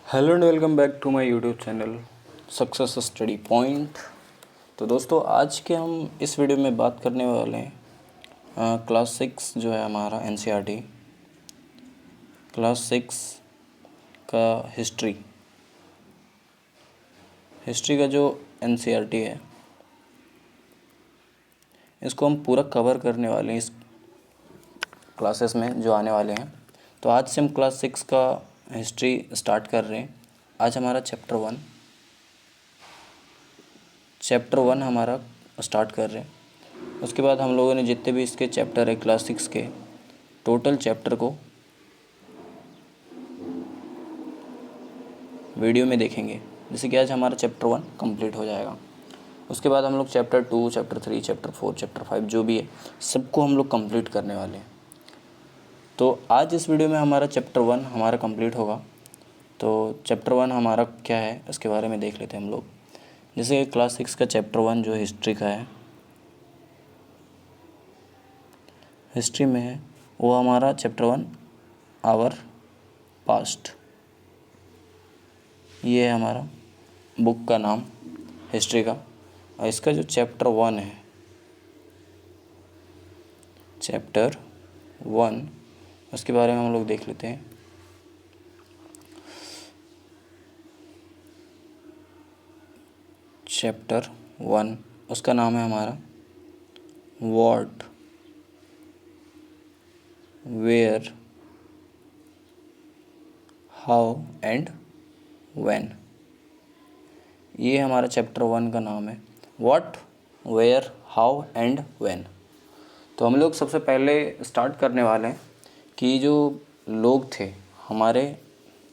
Hello and welcome back to my YouTube channel success study point. तो दोस्तों आज के हम इस वीडियो में बात करने वाले हैं क्लास 6 जो है हमारा एनसीईआरटी क्लास 6 का हिस्ट्री का जो एनसीईआरटी है इसको हम पूरा कवर करने वाले हैं इस क्लासेस में जो आने वाले हैं। तो आज से हम क्लास 6 का हिस्ट्री स्टार्ट कर रहे हैं। आज हमारा चैप्टर वन हमारा स्टार्ट कर रहे हैं। उसके बाद हम लोगों ने जितने भी इसके चैप्टर है क्लास 6 के टोटल चैप्टर को वीडियो में देखेंगे, जैसे कि आज हमारा चैप्टर 1 कंप्लीट हो जाएगा। उसके बाद हम लोग चैप्टर 2, चैप्टर 3, चैप्टर 4, चैप्टर 5 जो भी है सबको हम लोग कंप्लीट करने वाले हैं। तो आज इस वीडियो में हमारा चैप्टर 1 हमारा कंप्लीट होगा। तो चैप्टर 1 हमारा क्या है इसके बारे में देख लेते हैं हम लोग। जैसे क्लास 6 का चैप्टर 1 जो हिस्ट्री का है, हिस्ट्री में है वो हमारा चैप्टर 1 आवर पास्ट। ये है हमारा बुक का नाम हिस्ट्री का। और इसका जो चैप्टर 1 है, चैप्टर 1 उसके बारे में हम लोग देख लेते हैं। चैप्टर 1 उसका नाम है हमारा what, where, how and when. ये हमारा चैप्टर 1 का नाम है, what, where, how and when. तो हम लोग सबसे पहले स्टार्ट करने वाले हैं कि जो लोग थे हमारे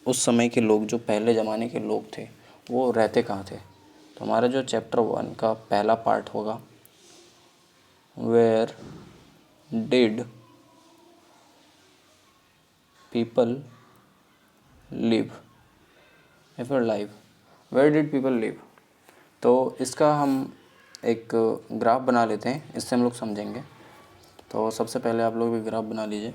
उस समय के लोग, जो पहले ज़माने के लोग थे वो रहते कहाँ थे। तो हमारा जो चैप्टर 1 का पहला पार्ट होगा, वेयर डिड पीपल लिव या फिर live, where did people live. तो इसका हम एक ग्राफ बना लेते हैं, इससे हम लोग समझेंगे। तो सबसे पहले आप लोग भी ग्राफ बना लीजिए।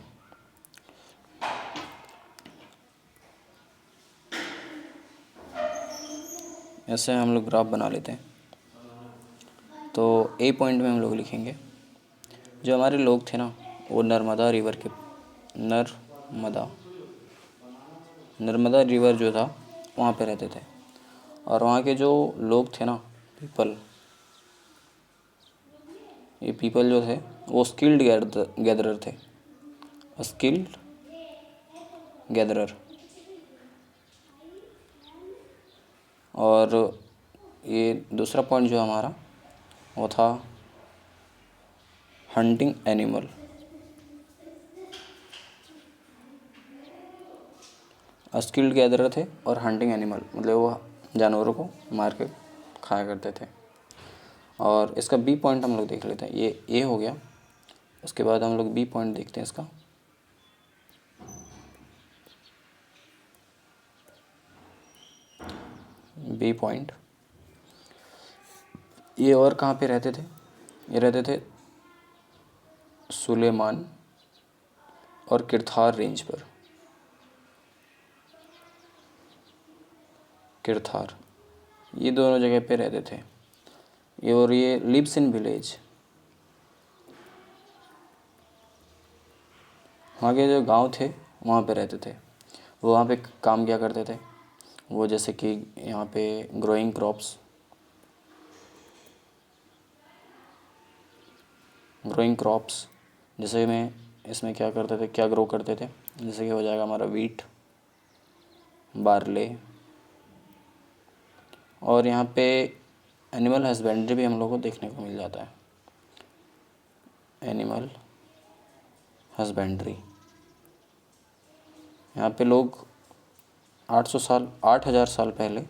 ऐसे हम लोग ग्राफ बना लेते हैं। तो ए पॉइंट में हम लोग लिखेंगे जो हमारे लोग थे ना वो नर्मदा रिवर के, नर्मदा रिवर जो था वहाँ पे रहते थे। और वहाँ के जो लोग थे ना ये पीपल जो थे वो स्किल्ड गैदरर थे, स्किल्ड गैदरर। और ये दूसरा पॉइंट जो हमारा वो था हंटिंग एनिमल। स्किल्ड गैदरर थे और हंटिंग एनिमल मतलब वो जानवरों को मार के खाया करते थे। और इसका बी पॉइंट हम लोग देख लेते हैं। ये ए हो गया, उसके बाद हम लोग बी पॉइंट देखते हैं इसका। बी पॉइंट ये और कहाँ पे रहते थे, ये रहते थे सुलेमान और किरथार रेंज पर। किरथार ये दोनों जगह पे रहते थे। ये और ये लिव्स इन विलेज, वहाँ के जो गांव थे वहाँ पे रहते थे। वो वहाँ पे काम क्या करते थे, वो जैसे कि यहाँ पे ग्रोइंग क्रॉप्स जैसे में इसमें क्या करते थे, क्या ग्रो करते थे, जैसे कि हो जाएगा हमारा वीट, बार्ले। और यहाँ पे एनिमल हस्बेंड्री भी हम लोग को देखने को मिल जाता है। एनिमल हस्बेंड्री यहाँ पे लोग 8,000 साल पहले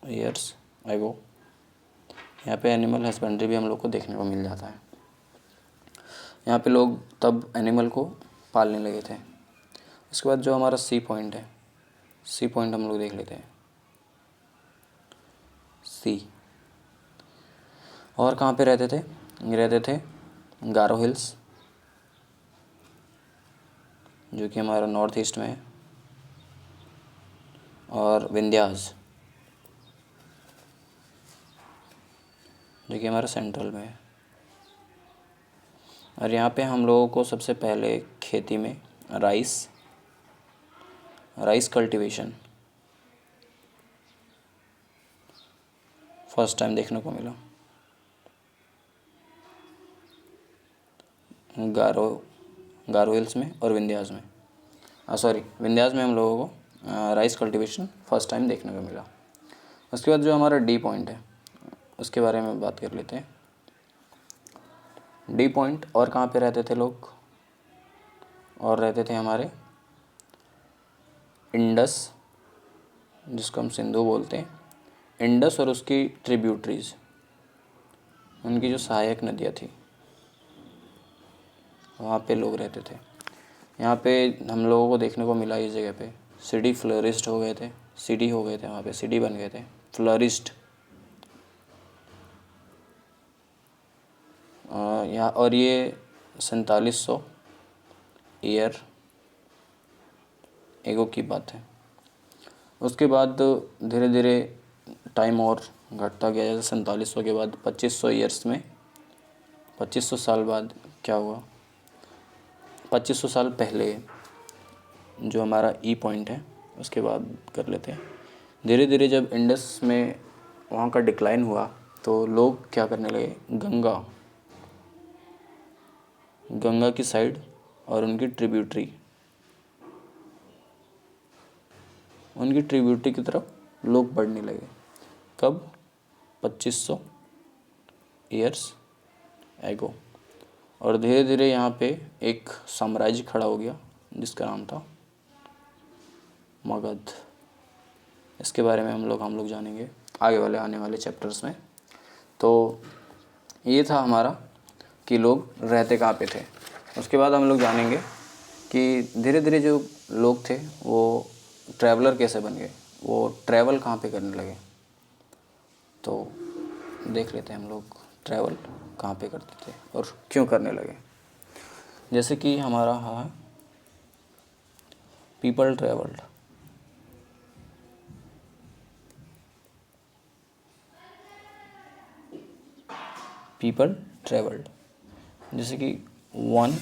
ईयर्स एगो यहाँ पे एनिमल हस्बेंड्री भी हम लोग को देखने को मिल जाता है। यहाँ पे लोग तब एनिमल को पालने लगे थे। उसके बाद जो हमारा सी पॉइंट है, सी पॉइंट हम लोग देख लेते हैं। सी और कहाँ पे रहते थे, ये रहते थे गारो हिल्स, जो कि हमारा नॉर्थ ईस्ट में है, और विंध्यास जो कि हमारा सेंट्रल में है। और यहाँ पे हम लोगों को सबसे पहले खेती में राइस कल्टीवेशन फर्स्ट टाइम देखने को मिला। गारो हिल्स में और विंध्यास में, विंध्यास में हम लोगों को राइस कल्टीवेशन फर्स्ट टाइम देखने को मिला। उसके बाद जो हमारा डी पॉइंट है उसके बारे में बात कर लेते हैं। डी पॉइंट और कहाँ पे रहते थे लोग, और रहते थे हमारे इंडस, जिसको हम सिंधु बोलते हैं, इंडस और उसकी ट्रिब्यूटरीज, उनकी जो सहायक नदियाँ थी वहाँ पे लोग रहते थे। यहाँ पे हम लोगों को देखने को मिला इस जगह पे सिटी फ्लरिस्ट हो गए थे, वहाँ पे सिटी बन गए थे, फ्लरिस्ट। यहाँ और ये 4700 ईयर एगो की बात है। उसके बाद धीरे धीरे टाइम और घटता गया, जैसे 4700 के बाद 2500 ईयर्स में 2500 साल बाद क्या हुआ, 2500 साल पहले जो हमारा ई पॉइंट है उसके बाद कर लेते हैं। धीरे धीरे जब इंडस में वहाँ का डिक्लाइन हुआ तो लोग क्या करने लगे, गंगा की साइड और उनकी ट्रिब्यूटरी की तरफ लोग बढ़ने लगे। कब, 2500 ईयर्स एगो। और धीरे धीरे यहाँ पे एक साम्राज्य खड़ा हो गया जिसका नाम था मगध। इसके बारे में हम लोग जानेंगे आने वाले चैप्टर्स में। तो ये था हमारा कि लोग रहते कहाँ पे थे। उसके बाद हम लोग जानेंगे कि धीरे धीरे जो लोग थे वो ट्रैवलर कैसे बन गए, वो ट्रैवल कहाँ पे करने लगे। तो देख लेते हैं हम लोग ट्रैवल कहाँ पे करते थे और क्यों करने लगे। जैसे कि हमारा है पीपल ट्रैवल्ड। जैसे कि वन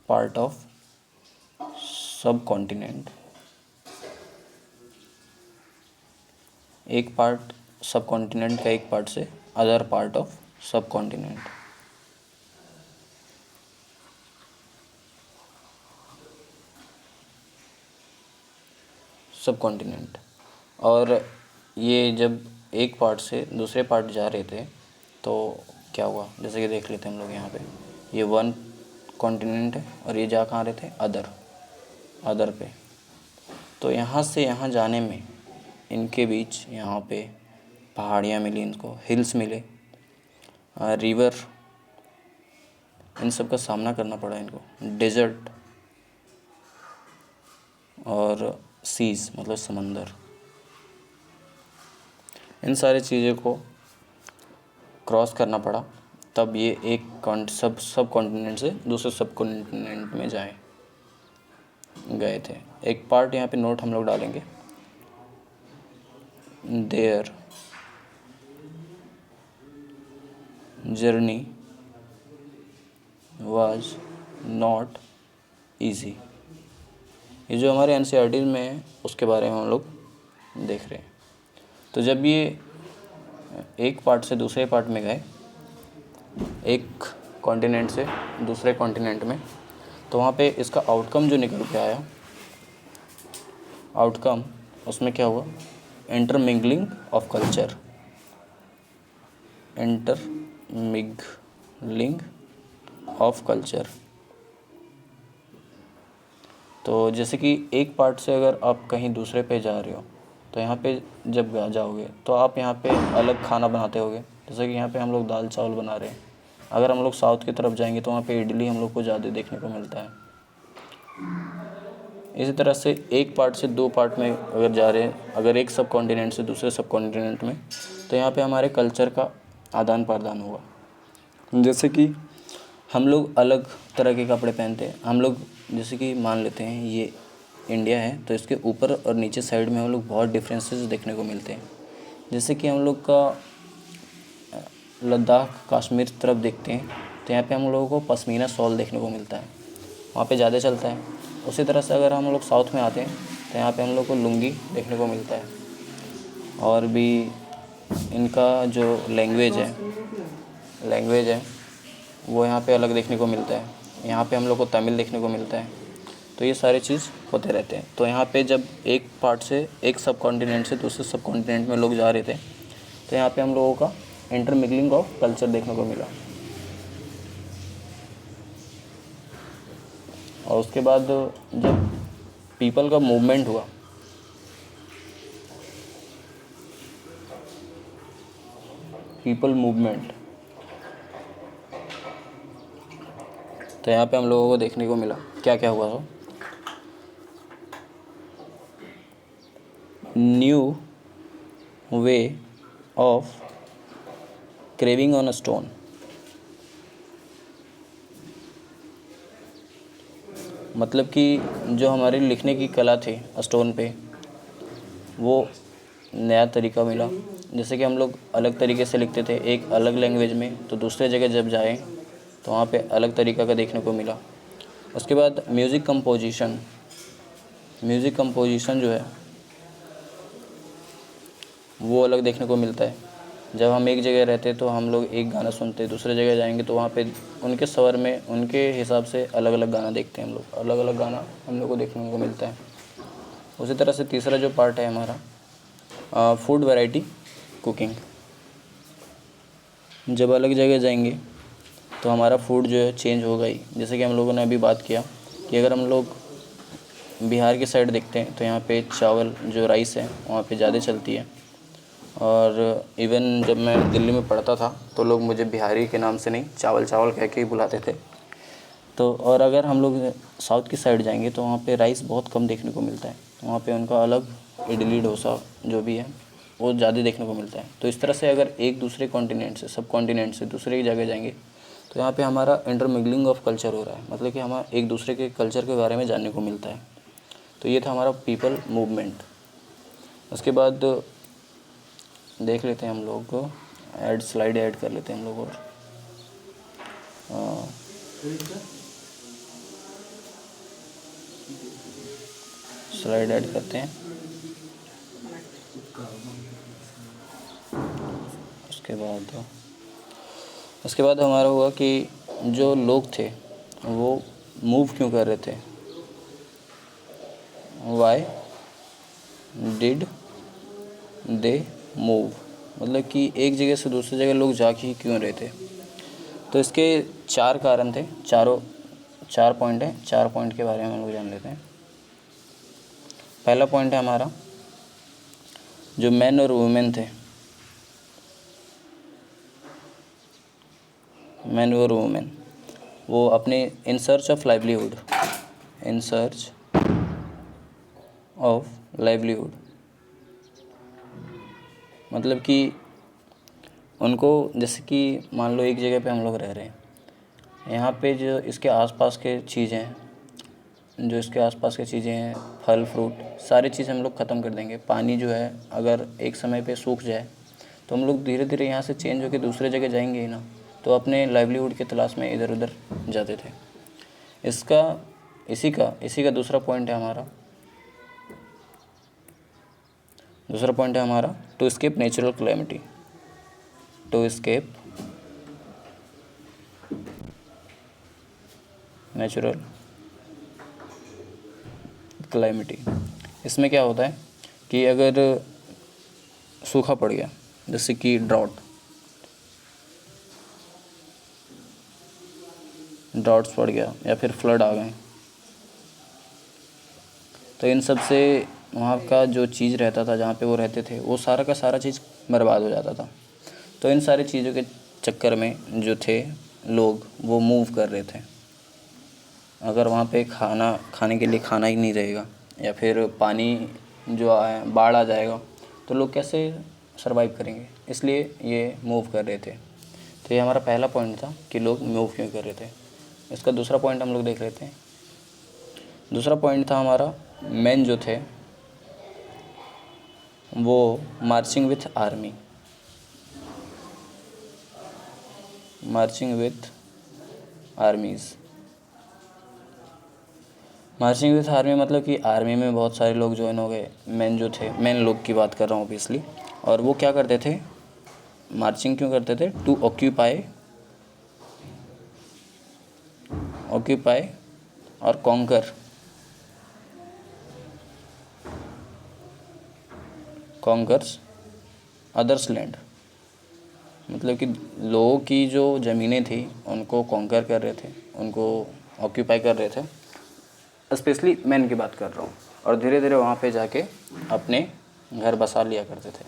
पार्ट ऑफ सब कॉन्टिनेंट, एक पार्ट सब कॉन्टिनेंट का एक पार्ट से अदर पार्ट ऑफ सब कॉन्टिनेंट। सब कॉन्टिनेंट। और ये जब एक पार्ट से दूसरे पार्ट जा रहे थे तो क्या हुआ, जैसे कि देख लेते हैं हम लोग यहाँ पे, ये वन कॉन्टिनेंट है और ये जा कहाँ रहे थे, अदर पे। तो यहाँ से यहाँ जाने में इनके बीच यहाँ पे पहाड़ियाँ मिली, इनको हिल्स मिले, रिवर, इन सब का सामना करना पड़ा इनको, डेजर्ट और सीज मतलब समंदर, इन सारी चीज़ों को क्रॉस करना पड़ा, तब ये एक सब कॉन्टिनेंट से दूसरे सब कॉन्टिनेंट में गए थे। एक पार्ट यहाँ पे नोट हम लोग डालेंगे, their journey was not easy. ये जो हमारे एनसीईआरटी में है उसके बारे में हम लोग देख रहे हैं। तो जब ये एक पार्ट से दूसरे पार्ट में गए, एक कॉन्टिनेंट से दूसरे कॉन्टिनेंट में, तो वहाँ पे इसका आउटकम जो निकल के आया, उसमें क्या हुआ, इंटरमिंगलिंग ऑफ कल्चर, तो जैसे कि एक पार्ट से अगर आप कहीं दूसरे पे जा रहे हो तो यहाँ पे जब जाओगे तो आप यहाँ पे अलग खाना बनाते होगे। जैसे कि यहाँ पे हम लोग दाल चावल बना रहे हैं, अगर हम लोग साउथ की तरफ जाएंगे तो वहाँ पे इडली हम लोग को ज़्यादा देखने को मिलता है। इसी तरह से एक पार्ट से दो पार्ट में अगर जा रहे हैं, अगर एक सब कॉन्टिनेंट से दूसरे सब कॉन्टिनेंट में, तो यहाँ पे हमारे कल्चर का आदान प्रदान हुआ। जैसे कि हम लोग अलग तरह के कपड़े पहनते हैं। हम लोग जैसे कि मान लेते हैं ये इंडिया है, तो इसके ऊपर और नीचे साइड में हम लोग बहुत डिफरेंसेस देखने को मिलते हैं। जैसे कि हम लोग का लद्दाख कश्मीर तरफ देखते हैं तो यहाँ पे हम लोगों को पश्मीना शॉल देखने को मिलता है, वहाँ पे ज़्यादा चलता है। उसी तरह से अगर हम लोग साउथ में आते हैं तो यहाँ पे हम लोग को लुंगी देखने को मिलता है। और भी इनका जो लैंग्वेज है वो यहाँ पे अलग देखने को मिलता है। यहाँ पे हम लोग को तमिल देखने को मिलता है। तो ये सारे चीज़ होते रहते हैं। तो यहाँ पे जब एक पार्ट से एक सब कॉन्टिनेंट से दूसरे सब कॉन्टिनेंट में लोग जा रहे थे तो यहाँ पे हम लोगों का इंटरमिंगलिंग ऑफ कल्चर देखने को मिला। और उसके बाद जब पीपल का मूवमेंट हुआ, पीपल मूवमेंट, तो यहाँ पे हम लोगों को देखने को मिला क्या क्या हुआ। तो new way of craving on a stone, मतलब कि जो हमारी लिखने की कला थी स्टोन पे, वो नया तरीका मिला। जैसे कि हम लोग अलग तरीके से लिखते थे एक अलग लैंग्वेज में, तो दूसरे जगह जब जाएं तो वहाँ पे अलग तरीका का देखने को मिला। उसके बाद म्यूज़िक कंपोजिशन जो है वो अलग देखने को मिलता है। जब हम एक जगह रहते तो हम लोग एक गाना सुनते, दूसरे जगह जाएंगे तो वहाँ पे उनके स्वर में उनके हिसाब से अलग अलग गाना देखते हैं। हम लोग अलग अलग गाना हम लोग को देखने को मिलता है। उसी तरह से तीसरा जो पार्ट है हमारा फूड वैरायटी कुकिंग। जब अलग जगह जाएंगे तो हमारा फूड जो है चेंज होगा ही। जैसे कि हम लोगों ने अभी बात किया कि अगर हम लोग बिहार की साइड देखते हैं तो यहाँ पे चावल जो राइस है वहाँ पे ज़्यादा चलती है। और इवन जब मैं दिल्ली में पढ़ता था तो लोग मुझे बिहारी के नाम से नहीं चावल चावल कह के ही बुलाते थे। तो और अगर हम लोग साउथ की साइड जाएंगे तो वहाँ पे राइस बहुत कम देखने को मिलता है। वहाँ पे उनका अलग इडली डोसा जो भी है वो ज़्यादा देखने को मिलता है। तो इस तरह से अगर एक दूसरे कॉन्टिनेंट से सब कॉन्टिनेंट से दूसरे की जगह जाएंगे तो यहाँ पे हमारा इंटरमिंगलिंग ऑफ कल्चर हो रहा है, मतलब कि हमारा एक दूसरे के कल्चर के बारे में जानने को मिलता है। तो ये था हमारा पीपल मूवमेंट। उसके बाद देख लेते हैं हम लोग स्लाइड ऐड कर लेते हैं हम लोग। और स्लाइड ऐड करते हैं। उसके बाद हमारा हुआ कि जो लोग थे वो मूव क्यों कर रहे थे, वाई डिड दे मूव, मतलब कि एक जगह से दूसरी जगह लोग जा ही क्यों रहे थे। तो इसके 4 कारण थे, चार पॉइंट हैं। 4 पॉइंट के बारे में हम लोग जान लेते हैं। पहला पॉइंट है हमारा जो मैन और वुमेन थे, मैन और वुमेन, वो अपने इन सर्च ऑफ लाइवलीहुड, मतलब कि उनको, जैसे कि मान लो एक जगह पे हम लोग रह रहे हैं, यहाँ पे जो इसके आसपास के चीज़ें हैं, फल फ्रूट सारी चीज़ हम लोग ख़त्म कर देंगे। पानी जो है अगर एक समय पे सूख जाए तो हम लोग धीरे धीरे यहाँ से चेंज होकर दूसरे जगह जाएंगे ही ना, तो अपने लाइवलीहुड की तलाश में इधर उधर जाते थे। इसी का दूसरा पॉइंट है हमारा, टू एस्केप नेचुरल कैलेमिटी, इसमें क्या होता है कि अगर सूखा पड़ गया, जैसे कि ड्राउट्स पड़ गया या फिर फ्लड आ गए, तो इन सब से वहाँ का जो चीज़ रहता था, जहाँ पे वो रहते थे, वो सारा का सारा चीज़ बर्बाद हो जाता था। तो इन सारी चीज़ों के चक्कर में जो थे लोग वो मूव कर रहे थे। अगर वहाँ पे खाने के लिए खाना ही नहीं रहेगा या फिर पानी जो बाढ़ आ जाएगा तो लोग कैसे सरवाइव करेंगे, इसलिए ये मूव कर रहे थे। तो ये हमारा पहला पॉइंट था कि लोग मूव क्यों कर रहे थे। इसका दूसरा पॉइंट हम लोग देख लेते हैं। दूसरा पॉइंट था हमारा, मेन जो थे वो marching with army. Marching with armies. Marching with army मतलब कि आर्मी में बहुत सारे लोग ज्वाइन हो गए, मेन जो थे, मेन लोग की बात कर रहा हूँ ऑब्वियसली। और वो क्या करते थे, मार्चिंग क्यों करते थे, टू ऑक्यूपाई और कॉन्कर्स अदर्स लैंड। मतलब कि लोगों की जो ज़मीनें थी उनको कॉन्कर कर रहे थे, उनको ऑक्यूपाई कर रहे थे, स्पेशली मैन की बात कर रहा हूँ। और धीरे धीरे वहाँ पे जाके अपने घर बसा लिया करते थे।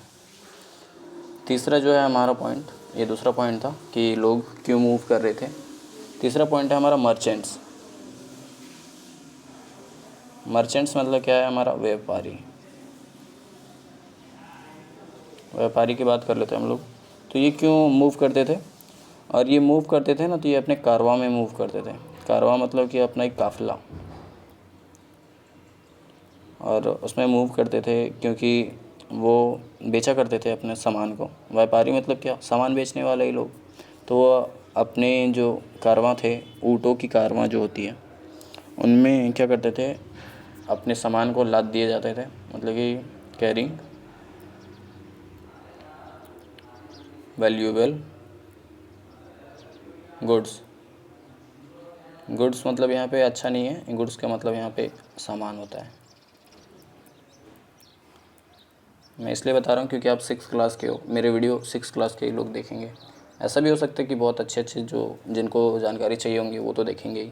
तीसरा जो है हमारा पॉइंट, ये दूसरा पॉइंट था कि लोग क्यों मूव कर रहे थे। तीसरा पॉइंट है हमारा मर्चेंट्स। मर्चेंट्स मतलब क्या है, हमारा व्यापारी। व्यापारी की बात कर लेते हैं हम लोग। तो ये क्यों मूव करते थे, और ये मूव करते थे ना, तो ये अपने कारवां में मूव करते थे। कारवां मतलब कि अपना एक काफ़िला, और उसमें मूव करते थे क्योंकि वो बेचा करते थे अपने सामान को। व्यापारी मतलब क्या, सामान बेचने वाले ही लोग। तो वो अपने जो कारवां थे, ऊँटों की कारवां जो होती है, उनमें क्या करते थे, अपने सामान को लाद दिए जाते थे, मतलब कि कैरिंग वैल्यूएबल गुड्स। गुड्स मतलब यहाँ पे अच्छा नहीं है, गुड्स का मतलब यहाँ पे सामान होता है। मैं इसलिए बता रहा हूँ क्योंकि आप 6 क्लास के हो, मेरे वीडियो 6 क्लास के ही लोग देखेंगे। ऐसा भी हो सकता है कि बहुत अच्छे अच्छे जो जिनको जानकारी चाहिए होंगी वो तो देखेंगे ही।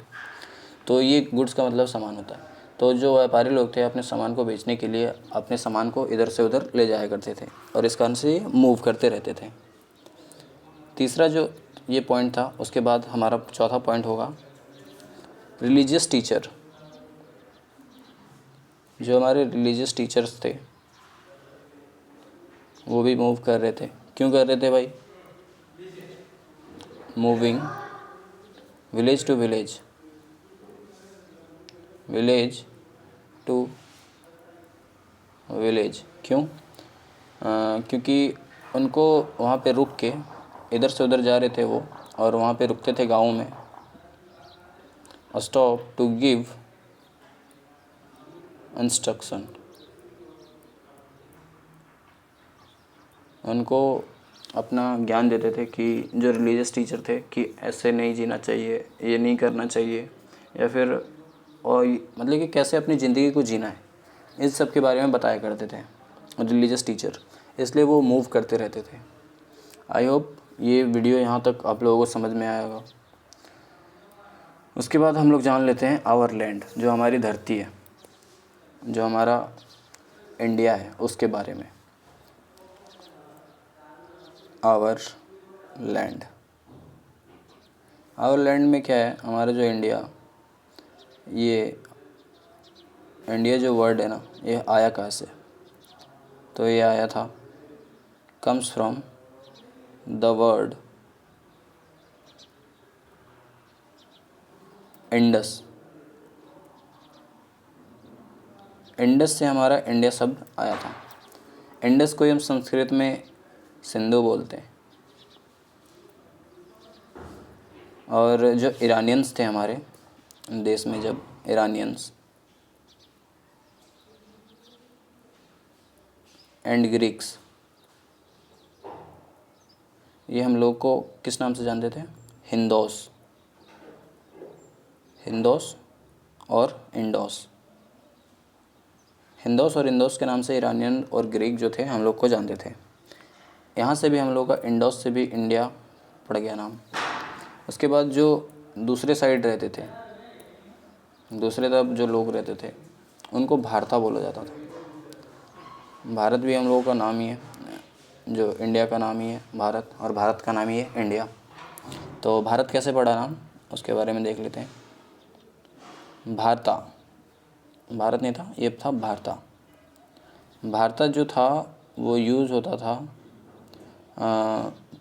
तो ये गुड्स का मतलब सामान होता है। तो जो व्यापारी लोग थे अपने सामान को बेचने के लिए अपने सामान को इधर से उधर ले जाया करते थे, और इस कारण से मूव करते रहते थे। तीसरा जो ये पॉइंट था, उसके बाद हमारा चौथा पॉइंट होगा रिलीजियस टीचर। जो हमारे रिलीजियस टीचर्स थे वो भी मूव कर रहे थे। क्यों कर रहे थे भाई, moving village to village, village to village. क्यों, क्योंकि उनको वहाँ पे रुक के इधर से उधर जा रहे थे वो, और वहाँ पे रुकते थे गाँव में, स्टॉप टू गिव इंस्ट्रक्शन। उनको अपना ज्ञान देते थे कि जो रिलीजियस टीचर थे कि ऐसे नहीं जीना चाहिए, ये नहीं करना चाहिए, या फिर और मतलब कि कैसे अपनी ज़िंदगी को जीना है, इस सब के बारे में बताया करते थे रिलीजियस टीचर। इसलिए वो मूव करते रहते थे। आई होप ये वीडियो यहाँ तक आप लोगों को समझ में आया होगा। उसके बाद हम लोग जान लेते हैं आवर लैंड, जो हमारी धरती है, जो हमारा इंडिया है, उसके बारे में। आवर लैंड, आवर लैंड में क्या है, हमारा जो इंडिया, ये इंडिया जो वर्ड है ना, ये आया कहाँ से, तो ये आया था, comes from the word Indus. Indus से हमारा इंडिया शब्द आया था। इंडस को हम संस्कृत में सिंधु बोलते हैं। और जो ईरानियंस थे हमारे देश में, जब ईरानियंस एंड ग्रीक्स, ये हम लोग को किस नाम से जानते थे, हिंदोस, हिंदोस और इंडोस। हिंदोस और इंडोस के नाम से ईरानियन और ग्रीक जो थे हम लोग को जानते थे। यहाँ से भी हम लोग का इंडोस से भी इंडिया पड़ गया नाम। उसके बाद जो दूसरे साइड रहते थे, दूसरे तरफ जो लोग रहते थे, उनको भारता बोला जाता था। भारत भी हम लोगों का नाम ही है, जो इंडिया का नाम ही है भारत, और भारत का नाम ही है इंडिया। तो भारत कैसे पड़ा नाम, उसके बारे में देख लेते हैं। भारता, भारत नहीं था, ये था भारता। भारता जो था वो यूज़ होता था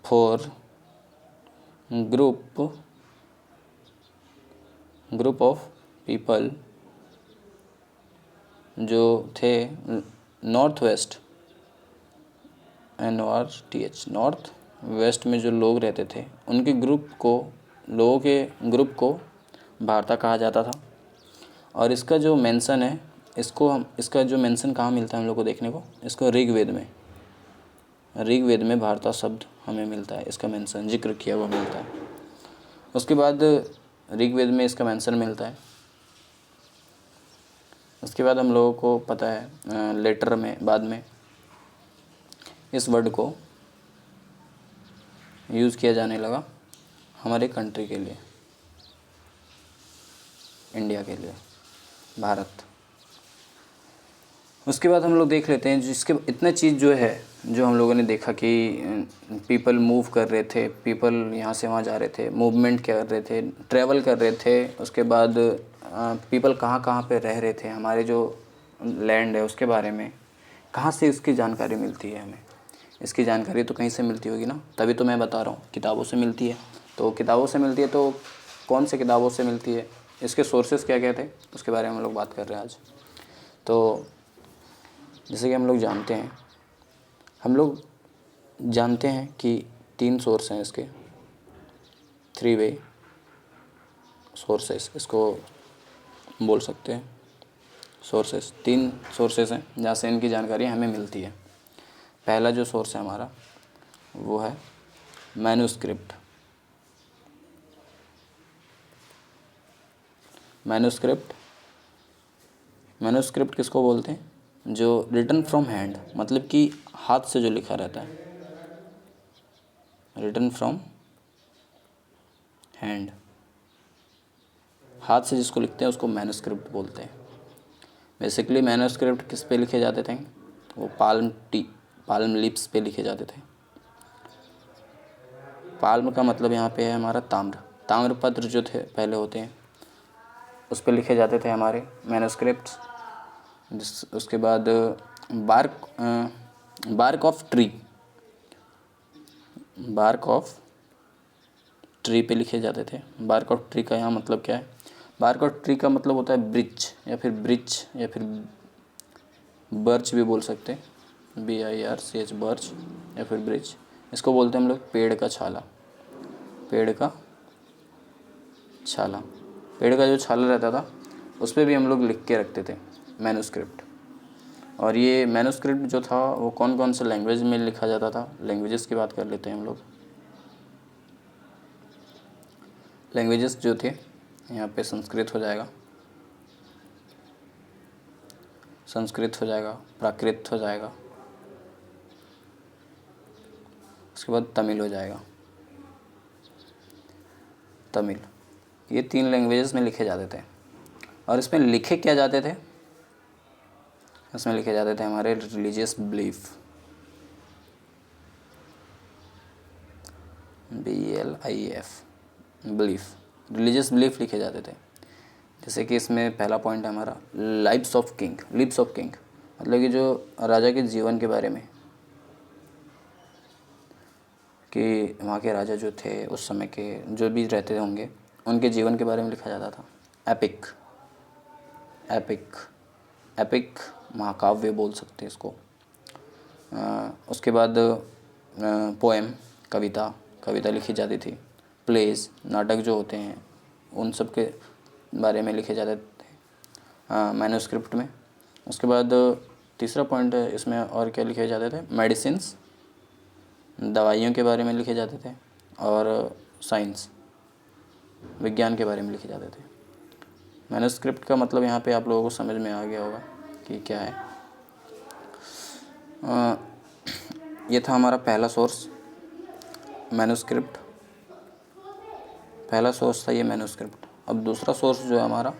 for group group of people जो थे north west, NORTH, north west में जो लोग रहते थे उनके ग्रुप को, लोगों के ग्रुप को भारता कहा जाता था। और इसका जो मेंशन है, इसका जो मेंशन कहाँ मिलता है हम लोग को देखने को, इसको ऋग्वेद में भारता शब्द हमें मिलता है, इसका मेंशन जिक्र किया हुआ मिलता है। उसके बाद ऋग्वेद में इसका मेंशन मिलता है। उसके बाद हम लोगों को पता है लेटर में बाद में इस वर्ड को यूज़ किया जाने लगा हमारे कंट्री के लिए, इंडिया के लिए, भारत। उसके बाद हम लोग देख लेते हैं जिसके इतने चीज़ जो है, जो हम लोगों ने देखा कि पीपल मूव कर रहे थे, पीपल यहाँ से वहाँ जा रहे थे, मूवमेंट कर रहे थे, ट्रैवल कर रहे थे। उसके बाद पीपल कहाँ कहाँ पे रह रहे थे, हमारे जो लैंड है उसके बारे में कहाँ से इसकी जानकारी मिलती है हमें। इसकी जानकारी तो कहीं से मिलती होगी ना, तभी तो मैं बता रहा हूँ, किताबों से मिलती है। तो किताबों से मिलती है तो कौन से किताबों से मिलती है, इसके सोर्सेस क्या क्या थे, उसके बारे में हम लोग बात कर रहे हैं आज। तो जैसे कि हम लोग जानते हैं कि 3 सोर्स हैं इसके, 3 वे सोर्सेस इसको बोल सकते हैं। सोर्सेस 3 सोर्सेस हैं जहाँ से इनकी जानकारी हमें मिलती है। पहला जो सोर्स है हमारा वो है मैन्युस्क्रिप्ट। मैन्युस्क्रिप्ट किसको बोलते हैं, जो रिटन फ्रॉम हैंड, मतलब कि हाथ से जो लिखा रहता है, रिटन फ्रॉम हैंड, हाथ से जिसको लिखते हैं उसको मैन्युस्क्रिप्ट बोलते हैं। बेसिकली मैन्युस्क्रिप्ट किस पे लिखे जाते थे, वो पाल्म लिप्स पे लिखे जाते थे। पाल्म का मतलब यहाँ पे है हमारा ताम्रपत्र जो थे पहले होते हैं, उस पे लिखे जाते थे हमारे मैन्युस्क्रिप्ट्स। उसके बाद बार्क ऑफ ट्री पे लिखे जाते थे। बार्क ऑफ ट्री का यहाँ मतलब क्या है, बार्क ऑफ ट्री का मतलब होता है ब्रिच या फिर बर्च भी बोल सकते हैं, BIRCH, बर्च या फिर ब्रिच। इसको बोलते हैं हम लोग पेड़ का छाला। पेड़ का जो छाला रहता था उस पर भी हम लोग लिख के रखते थे मैन्युस्क्रिप्ट। और ये मैन्युस्क्रिप्ट जो था वो कौन कौन से लैंग्वेज में लिखा जाता था, लैंग्वेजेस की बात कर लेते हैं हम लोग। लैंग्वेजेस जो थे यहाँ पे संस्कृत हो जाएगा, प्राकृत हो जाएगा, उसके बाद तमिल हो जाएगा। ये 3 लैंग्वेजेस में लिखे जाते थे। और इसमें लिखे क्या जाते थे, इसमें लिखे जाते थे हमारे religious belief, belief, religious belief लिखे जाते थे। जैसे कि इसमें पहला पॉइंट है हमारा लिप्स ऑफ किंग, मतलब कि जो राजा के जीवन के बारे में, कि वहाँ के राजा जो थे उस समय के जो भी रहते होंगे उनके जीवन के बारे में लिखा जाता था। एपिक महाकाव्य बोल सकते हैं इसको। उसके बाद पोएम, कविता लिखी जाती थी। प्लेज, नाटक जो होते हैं उन सब के बारे में लिखे जाते थे मैन्युस्क्रिप्ट में। उसके बाद तीसरा पॉइंट है इसमें और क्या लिखे जाते थे, मेडिसिन्स, दवाइयों के बारे में लिखे जाते थे, और साइंस, विज्ञान के बारे में लिखे जाते थे। मैन्युस्क्रिप्ट का मतलब यहाँ पे आप लोगों को समझ में आ गया होगा कि क्या है। ये था हमारा पहला सोर्स मैन्युस्क्रिप्ट, पहला सोर्स था ये मैन्युस्क्रिप्ट। अब दूसरा सोर्स जो है हमारा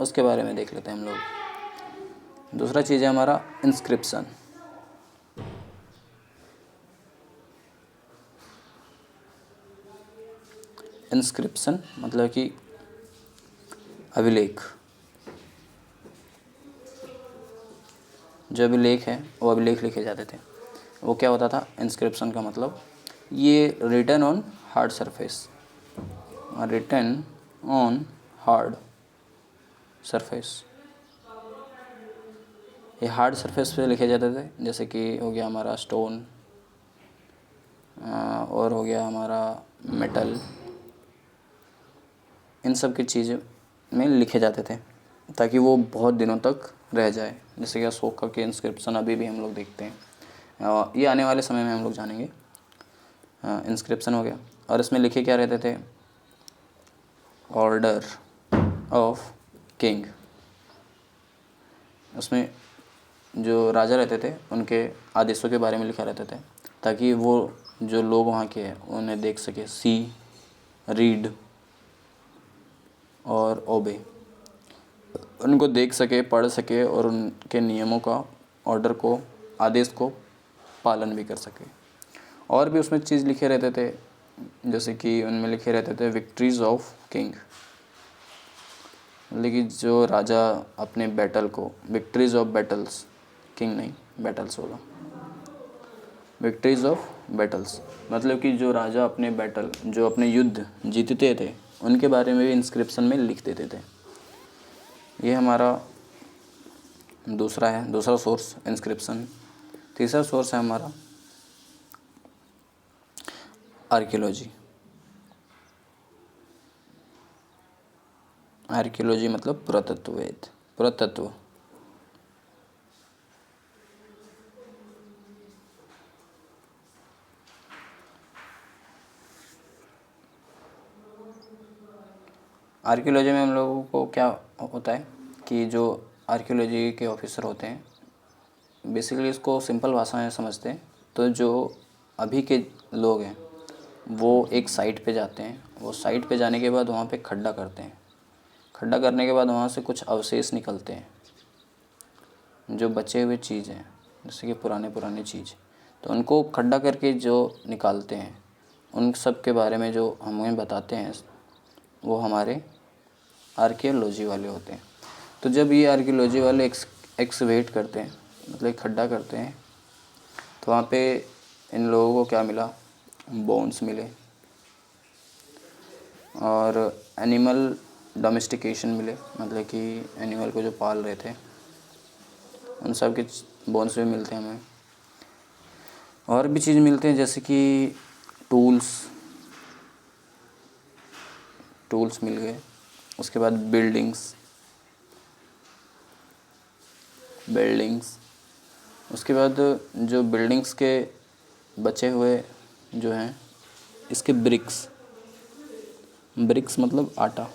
उसके बारे में देख लेते हैं हम लोग। दूसरा चीज़ है हमारा इंस्क्रिप्शन। इंस्क्रिप्शन मतलब कि अभिलेख। जो अभिलेख है वो अभिलेख लिखे जाते थे। वो क्या होता था इंस्क्रिप्शन का मतलब, ये written on hard surface, written on hard surface, ये हार्ड सरफेस पे लिखे जाते थे, जैसे कि हो गया हमारा स्टोन और हो गया हमारा मेटल, इन सब की चीज़ में लिखे जाते थे ताकि वो बहुत दिनों तक रह जाए। जैसे कि अशोका के इंस्क्रिप्शन अभी भी हम लोग देखते हैं, ये आने वाले समय में हम लोग जानेंगे। इंस्क्रिप्शन हो गया, और इसमें लिखे क्या रहते थे, ऑर्डर ऑफ किंग। उसमें जो राजा रहते थे उनके आदेशों के बारे में लिखा रहता था ताकि वो जो लोग वहाँ के हैं उन्हें देख सके, सी, रीड और ओबे, उनको देख सके, पढ़ सके और उनके नियमों का, ऑर्डर को, आदेश को पालन भी कर सके। और भी उसमें चीज़ लिखे रहते थे, जैसे कि उनमें लिखे रहते थे विक्ट्रीज ऑफ किंग, लेकिन जो राजा अपने बैटल को, विक्ट्रीज ऑफ बैटल्स, किंग नहीं बैटल्स होगा, विक्ट्रीज ऑफ बैटल्स मतलब कि जो राजा अपने बैटल, जो अपने युद्ध जीतते थे उनके बारे में भी इंस्क्रिप्शन में लिख देते थे। ये हमारा दूसरा सोर्स इंस्क्रिप्शन। तीसरा सोर्स है हमारा आर्कियोलॉजी। आर्कियोलॉजी मतलब पुरातत्ववेद, पुरातत्व। आर्कियोलॉजी में हम लोगों को क्या होता है कि जो आर्कियोलॉजी के ऑफिसर होते हैं, बेसिकली इसको सिंपल भाषा में समझते हैं तो जो अभी के लोग हैं वो एक साइट पे जाते हैं, वो साइट पे जाने के बाद वहाँ पे खड्डा करते हैं, खड्डा करने के बाद वहाँ से कुछ अवशेष निकलते हैं, जो बचे हुए चीज़ हैं जैसे कि पुराने चीज़, तो उनको खड्डा करके जो निकालते हैं उन सब के बारे में जो हमें बताते हैं वो हमारे आर्कियोलॉजी वाले होते हैं। तो जब ये आर्कियोलॉजी वाले एक्सवेट करते हैं, मतलब खड्डा करते हैं, तो वहाँ पे इन लोगों को क्या मिला, बोन्स मिले और एनिमल डोमेस्टिकेशन मिले, मतलब कि एनिमल को जो पाल रहे थे उन सब के बोन्स भी मिलते हैं हमें। और भी चीज़ मिलते हैं जैसे कि टूल्स मिल गए। उसके बाद बिल्डिंग्स, उसके बाद जो बिल्डिंग्स के बचे हुए जो हैं इसके ब्रिक्स मतलब आटा,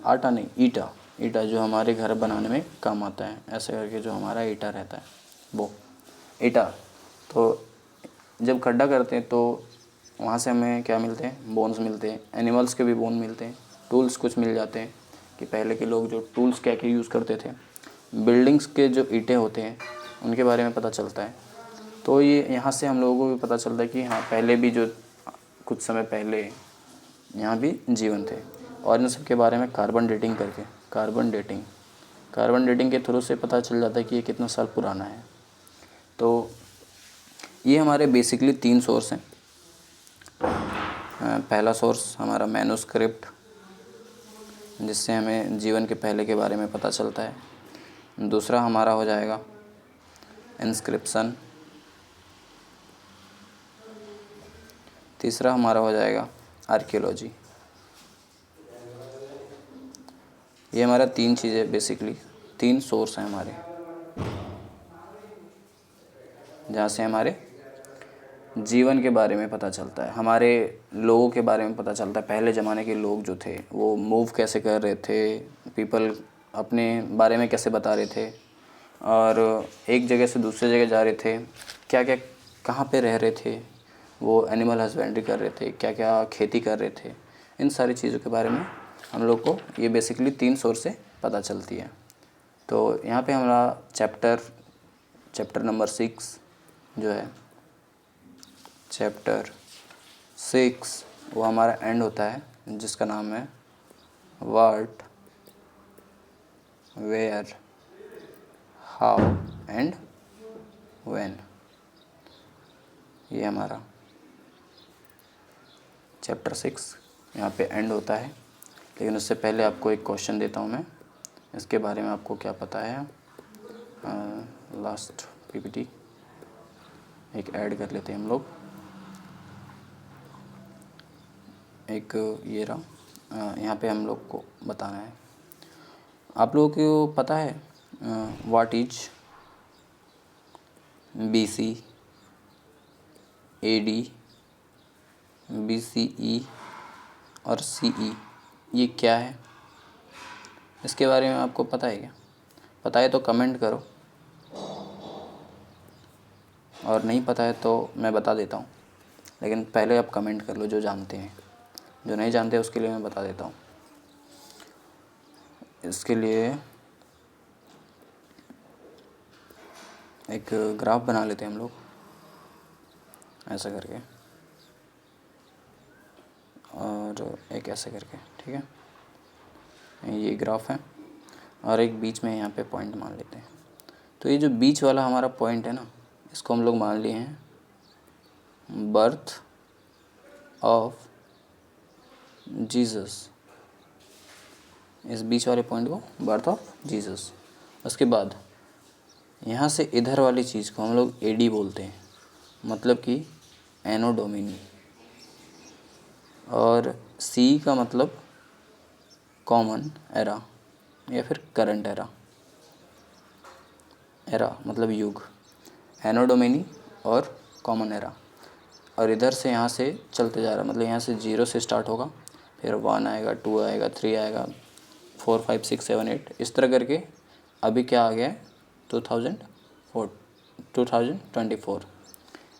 आटा नहीं ईटा जो हमारे घर बनाने में काम आता है, ऐसे करके जो हमारा ईटा रहता है वो ईटा। तो जब खड्डा करते हैं तो वहाँ से हमें क्या मिलते हैं, बोन्स मिलते हैं, एनिमल्स के भी बोन मिलते हैं, टूल्स कुछ मिल जाते हैं कि पहले के लोग जो टूल्स क्या क्या यूज़ करते थे, बिल्डिंग्स के जो ईंटें होते हैं उनके बारे में पता चलता है। तो ये यहाँ से हम लोगों को भी पता चलता है कि हाँ पहले भी जो कुछ समय पहले यहाँ भी जीवन थे। और इन सब के बारे में कार्बन डेटिंग के थ्रू से पता चल जाता है कि ये कितना साल पुराना है। तो ये हमारे बेसिकली 3 सोर्स हैं। पहला सोर्स हमारा मैन्युस्क्रिप्ट, जिससे हमें जीवन के पहले के बारे में पता चलता है। दूसरा हमारा हो जाएगा इंस्क्रिप्शन। तीसरा हमारा हो जाएगा आर्कियोलॉजी। ये हमारा 3 चीज़ें, बेसिकली 3 सोर्स हैं हमारे, जहाँ से हमारे जीवन के बारे में पता चलता है, हमारे लोगों के बारे में पता चलता है। पहले ज़माने के लोग जो थे वो मूव कैसे कर रहे थे, पीपल अपने बारे में कैसे बता रहे थे, और एक जगह से दूसरे जगह जा रहे थे, क्या क्या कहाँ पे रह रहे थे, वो एनिमल हस्बेंड्री कर रहे थे, क्या क्या खेती कर रहे थे, इन सारी चीज़ों के बारे में हम लोग को ये बेसिकली 3 सोर्स से पता चलती है। तो यहाँ पे हमारा चैप्टर नंबर 6 जो है, चैप्टर 6 वो हमारा एंड होता है, जिसका नाम है what, where, how and when. ये हमारा चैप्टर 6 यहाँ पे एंड होता है। लेकिन उससे पहले आपको एक क्वेश्चन देता हूँ मैं, इसके बारे में आपको क्या पता है। लास्ट पीपीटी एक ऐड कर लेते हैं हम लोग, एक ये रहा, यहाँ पे हम लोग को बताना है। आप लोगों को पता है what is BC, AD, BCE और CE, ये क्या है? इसके बारे में आपको पता है क्या? पता है तो कमेंट करो, और नहीं पता है तो मैं बता देता हूँ, लेकिन पहले आप कमेंट कर लो जो जानते हैं। जो नहीं जानते उसके लिए मैं बता देता हूँ। इसके लिए एक ग्राफ बना लेते हैं हम लोग, ऐसा करके, और एक ऐसे करके, ठीक है। ये ग्राफ है और एक बीच में यहाँ पे पॉइंट मान लेते हैं। तो ये जो बीच वाला हमारा पॉइंट है ना, इसको हम लोग मान लिए हैं बर्थ ऑफ जीसस। इस बीच वाले पॉइंट को बर्थ ऑफ जीसस। उसके बाद यहाँ से इधर वाली चीज़ को हम लोग AD बोलते हैं, मतलब कि एनो डोमिनी, और C का मतलब कॉमन एरा या फिर करंट एरा। एरा मतलब युग, एनो डोमिनी और कॉमन एरा। और इधर से यहाँ से चलते जा रहा है, मतलब यहाँ से 0 से स्टार्ट होगा, फिर 1 आएगा, 2 आएगा, 3 आएगा, 4 5 6 7 8, इस तरह करके अभी क्या आ गया है 2024,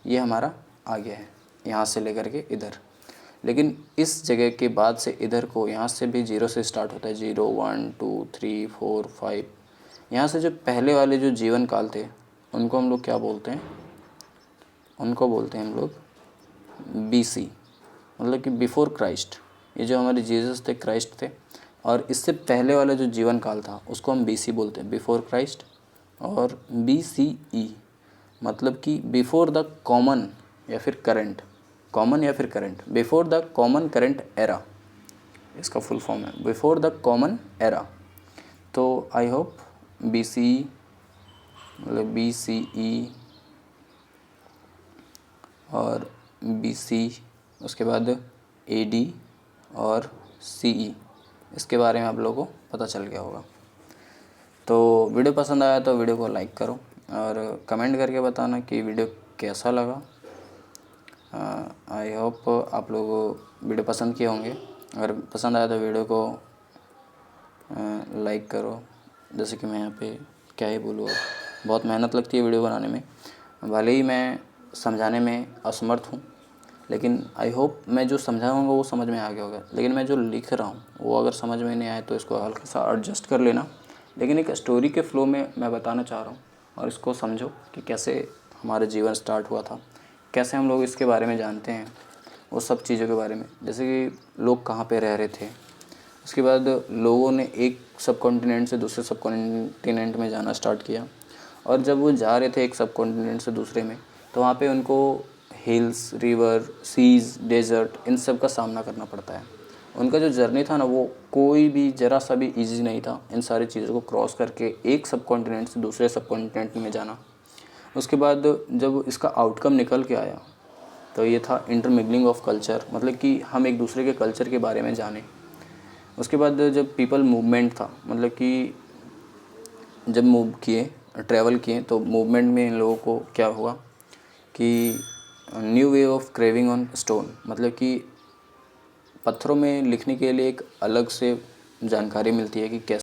ये हमारा आ गया है यहाँ से लेकर के इधर। लेकिन इस जगह के बाद से इधर को, यहाँ से भी 0 से स्टार्ट होता है, 0 1 2 3 4 5। यहाँ से जो पहले वाले जो जीवन काल थे उनको हम लोग क्या बोलते हैं? उनको बोलते हैं हम लोग BC, मतलब कि बिफोर क्राइस्ट। ये जो हमारे जीसस थे, क्राइस्ट थे, और इससे पहले वाला जो जीवन काल था उसको हम BC बोलते हैं, बिफोर क्राइस्ट। और BCE मतलब कि बिफोर द कॉमन या फिर करंट, कॉमन या फिर current, before the common current era, इसका फुल फॉर्म है बिफोर द कॉमन एरा। तो आई होप BCE मतलब BCE और BC, उसके बाद AD और CE, इसके बारे में आप लोगों को पता चल गया होगा। तो वीडियो पसंद आया तो वीडियो को लाइक करो और कमेंट करके बताना कि वीडियो कैसा लगा। आई होप आप लोग वीडियो पसंद किए होंगे। अगर पसंद आया तो वीडियो को लाइक करो। जैसे कि मैं यहाँ पे क्या ही बोलूँ, बहुत मेहनत लगती है वीडियो बनाने में, भले ही मैं समझाने में असमर्थ हूँ, लेकिन आई होप मैं जो समझाऊँगा वो समझ में आ गया होगा। लेकिन मैं जो लिख रहा हूँ वो अगर समझ में नहीं आए तो इसको हल्का सा एडजस्ट कर लेना। लेकिन एक स्टोरी के फ्लो में मैं बताना चाह रहा हूँ, और इसको समझो कि कैसे हमारा जीवन स्टार्ट हुआ था, कैसे हम लोग इसके बारे में जानते हैं, वो सब चीज़ों के बारे में। जैसे कि लोग कहाँ पे रह रहे थे, उसके बाद लोगों ने एक सब कॉन्टिनेंट से दूसरे सब कॉन्टिनेंट में जाना स्टार्ट किया, और जब वो जा रहे थे एक सब कॉन्टिनेंट से दूसरे में, तो वहाँ पे उनको हिल्स, रिवर, सीज़, डेजर्ट, इन सब का सामना करना पड़ता है। उनका जो जर्नी था ना, वो कोई भी ज़रा सा भी ईजी नहीं था, इन सारी चीज़ों को क्रॉस करके एक सब कॉन्टिनेंट से दूसरे सब कॉन्टिनेंट में जाना। उसके बाद जब इसका आउटकम निकल के आया तो ये था इंटरमिंगलिंग ऑफ कल्चर, मतलब कि हम एक दूसरे के कल्चर के बारे में जाने। उसके बाद जब पीपल मूवमेंट था, मतलब कि जब मूव किए, ट्रैवल किए, तो मूवमेंट में इन लोगों को क्या हुआ कि new way of craving on stone, मतलब कि पत्थरों में लिखने के लिए एक अलग से जानकारी मिलती है कि कैसे